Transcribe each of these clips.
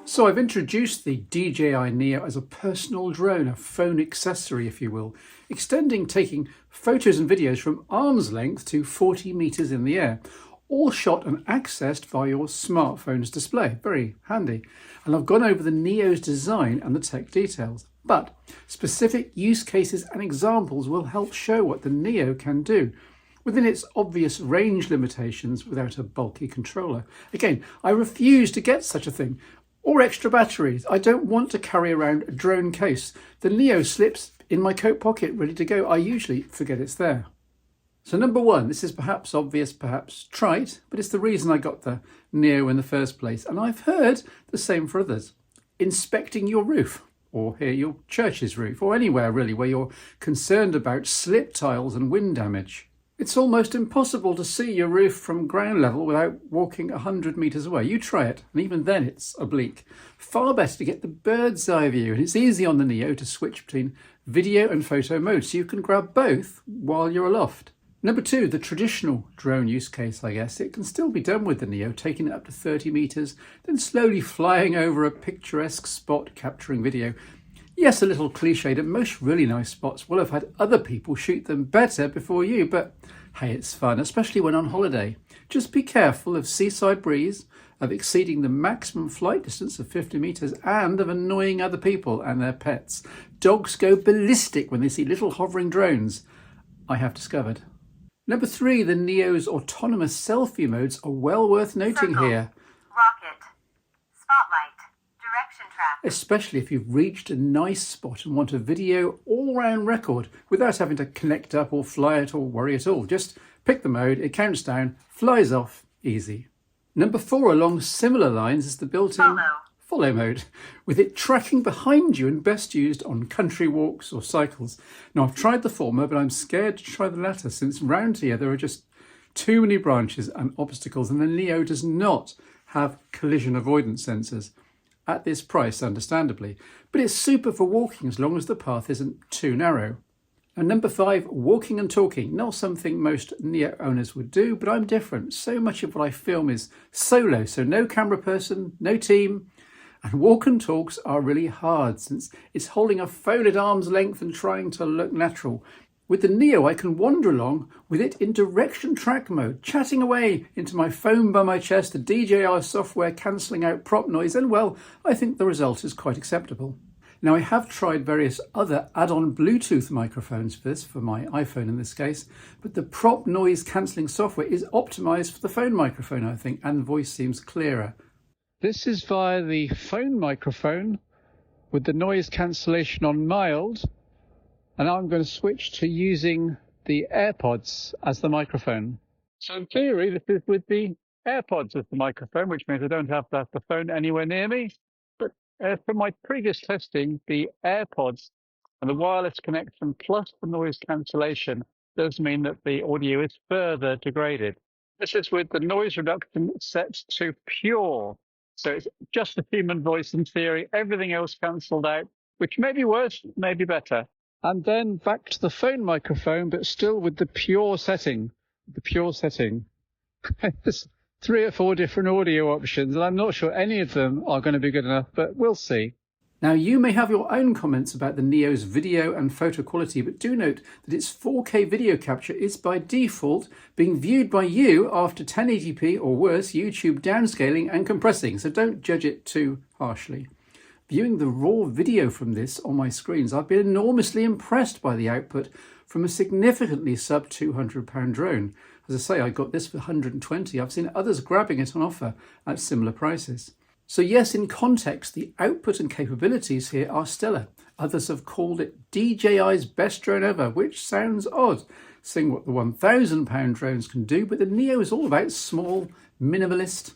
So I've introduced the DJI Neo as a personal drone, a phone accessory if you will, extending taking photos and videos from arm's length to 40 meters in the air, all shot and accessed via your smartphone's display. Very handy. And I've gone over the Neo's design and the tech details, but specific use cases and examples will help show what the Neo can do within its obvious range limitations without a bulky controller. Again, I refuse to get such a thing. Or extra batteries. I don't want to carry around a drone case. The Neo slips in my coat pocket ready to go. I usually forget it's there. So number one, this is perhaps obvious, perhaps trite, but it's the reason I got the Neo in the first place. And I've heard the same for others. Inspecting your roof, or here your church's roof, or anywhere really where you're concerned about slip tiles and wind damage. It's almost impossible to see your roof from ground level without walking 100 metres away. You try it, and even then it's oblique. Far better to get the bird's eye view, and it's easy on the Neo to switch between video and photo mode, so you can grab both while you're aloft. Number two, the traditional drone use case, I guess. It can still be done with the Neo, taking it up to 30 metres, then slowly flying over a picturesque spot, capturing video. Yes, a little cliched, and most really nice spots will have had other people shoot them better before you, but hey, it's fun, especially when on holiday. Just be careful of seaside breeze, of exceeding the maximum flight distance of 50 metres, and of annoying other people and their pets. Dogs go ballistic when they see little hovering drones, I have discovered. Number three, the Neo's autonomous selfie modes are well worth noting Circle, here. rocket, spotlight, direction track. Especially if you've reached a nice spot and want a video all-round record without having to connect up or fly it or worry at all. Just pick the mode, it counts down, flies off, easy. Number four, along similar lines, is the built-in follow mode, with it tracking behind you and best used on country walks or cycles. Now, I've tried the former, but I'm scared to try the latter since round here there are just too many branches and obstacles, and the Neo does not have collision avoidance sensors. At this price, understandably, but it's super for walking as long as the path isn't too narrow. And number five, walking and talking. Not something most Neo owners would do, but I'm different. So much of what I film is solo, so no camera person, no team. And walk and talks are really hard since it's holding a phone at arm's length and trying to look natural. With the Neo, I can wander along with it in direction track mode, chatting away into my phone by my chest, the DJI software cancelling out prop noise, and well, I think the result is quite acceptable. Now, I have tried various other add-on Bluetooth microphones for this, for my iPhone in this case, but the prop noise cancelling software is optimised for the phone microphone, I think, and the voice seems clearer. This is via the phone microphone with the noise cancellation on mild. And now I'm going to switch to using the AirPods as the microphone. So in theory, this is with the AirPods as the microphone, which means I don't have to have the phone anywhere near me. But from my previous testing, the AirPods and the wireless connection plus the noise cancellation does mean that the audio is further degraded. This is with the noise reduction set to pure. So it's just a human voice in theory, everything else cancelled out, which may be worse, may be better. And then back to the phone microphone, but still with the pure setting. There's 3 or 4 different audio options, and I'm not sure any of them are going to be good enough, but we'll see. Now, you may have your own comments about the Neo's video and photo quality, but do note that its 4K video capture is by default being viewed by you after 1080p or worse YouTube downscaling and compressing, so don't judge it too harshly. Viewing the raw video from this on my screens, I've been enormously impressed by the output from a significantly sub £200 drone. As I say, I got this for 120. I've seen others grabbing it on offer at similar prices. So yes, in context, the output and capabilities here are stellar. Others have called it DJI's best drone ever, which sounds odd, seeing what the £1,000 drones can do, but the Neo is all about small, minimalist,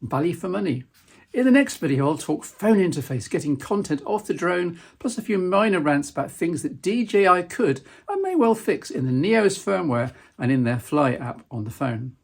value for money. In the next video, I'll talk phone interface, getting content off the drone, plus a few minor rants about things that DJI could and may well fix in the Neo's firmware and in their Fly app on the phone.